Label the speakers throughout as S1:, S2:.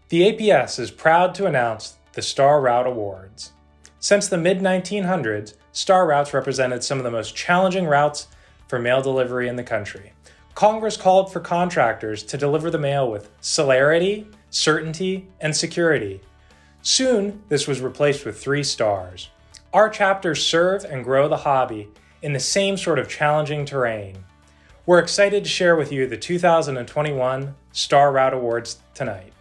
S1: The APS is proud to announce the Star Route Awards. Since the mid-1900s, star routes represented some of the most challenging routes for mail delivery in the country. Congress called for contractors to deliver the mail with celerity, certainty, and security. Soon, this was replaced with 3 stars. Our chapters serve and grow the hobby in the same sort of challenging terrain. We're excited to share with you the 2021 Star Route Awards tonight.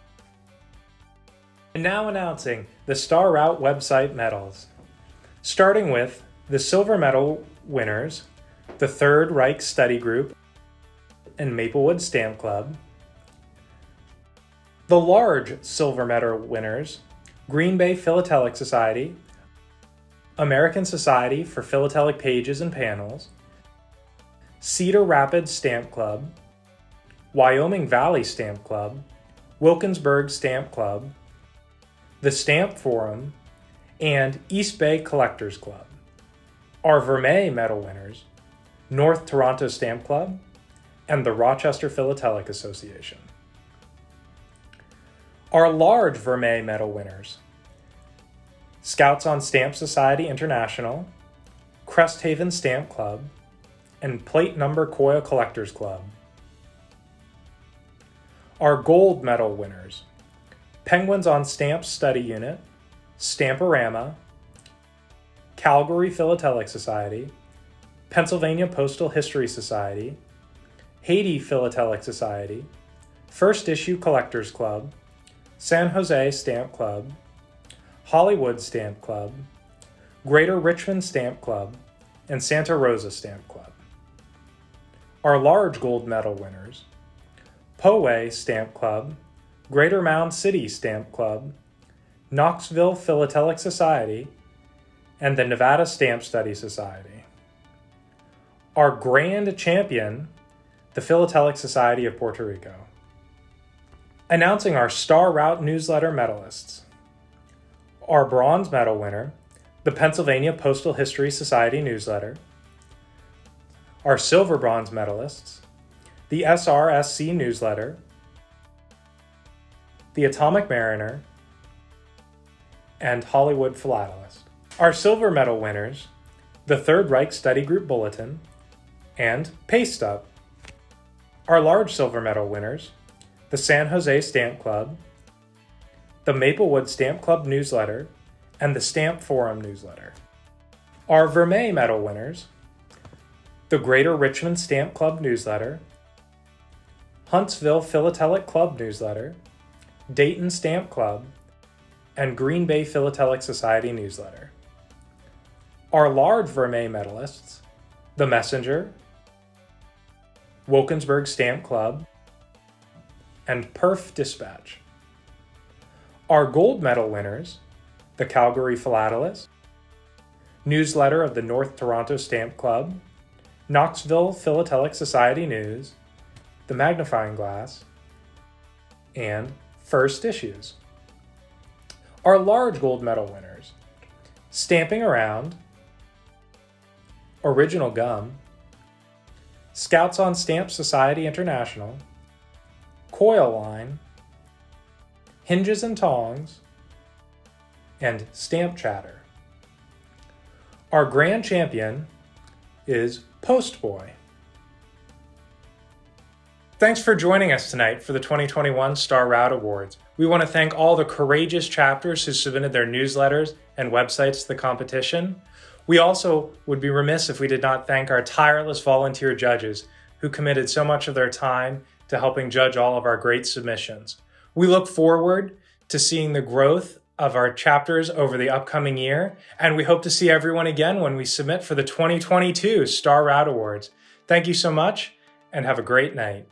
S1: And now announcing the Star Route website medals. Starting with the silver medal winners, the Third Reich Study Group and MAPLEWOOD Stamp Club. The large silver medal winners, Green Bay Philatelic Society, American Society for Philatelic Pages and Panels, Cedar Rapids Stamp Club, Wyoming Valley Stamp Club, WILKINSBURG Stamp Club, the Stamp Forum, and East Bay Collectors Club. Our Vermeil medal winners, North Toronto Stamp Club, and the Rochester Philatelic Association. Our large Vermeil medal winners, Scouts on Stamp Society International, Cresthaven Stamp Club, and Plate Number COIL Collectors Club. Our gold medal winners, Penguins on Stamp Study Unit, Stamporama, Calgary Philatelic Society, Pennsylvania Postal History Society, HAITI Philatelic Society, First Issue Collectors Club, San Jose Stamp Club, Hollywood Stamp Club, Greater Richmond Stamp Club, and Santa Rosa Stamp Club. Our large gold medal winners, POWAY Stamp Club, Greater Mound City Stamp Club, Knoxville Philatelic Society, and the Nevada Stamp Study Society. Our grand champion, the Philatelic Society of Puerto Rico. Announcing our Star Route newsletter medalists. Our bronze medal winner, the Pennsylvania Postal History Society newsletter. Our silver bronze medalists, the SRSC newsletter, the Atomic Mariner, and Hollywood Philatelist. Our silver medal winners, the Third Reich Study Group Bulletin, and Paste Up. Our large silver medal winners, the San Jose Stamp Club, the MAPLEWOOD Stamp Club newsletter, and the Stamp Forum newsletter. Our Vermeil medal winners, the Greater Richmond Stamp Club newsletter, Huntsville Philatelic Club newsletter, Dayton Stamp Club, and Green Bay Philatelic Society newsletter. Our large Vermeil medalists, the Messenger, WILKINSBURG Stamp Club, and Perf Dispatch. Our gold medal winners, the Calgary Philatelist, Newsletter of the North Toronto Stamp Club, Knoxville Philatelic Society News, the Magnifying Glass, and First Issues. Our large gold medal winners, Stamping Around, Original Gum, Scouts on Stamp Society International, COIL Line, Hinges and Tongs, and Stamp Chatter. Our grand champion is Post Boy. Thanks for joining us tonight for the 2021 Star Route Awards. We want to thank all the courageous chapters who submitted their newsletters and websites to the competition. We also would be remiss if we did not thank our tireless volunteer judges who committed so much of their time to helping judge all of our great submissions. We look forward to seeing the growth of our chapters over the upcoming year, and we hope to see everyone again when we submit for the 2022 Star Route Awards. Thank you so much, and have a great night.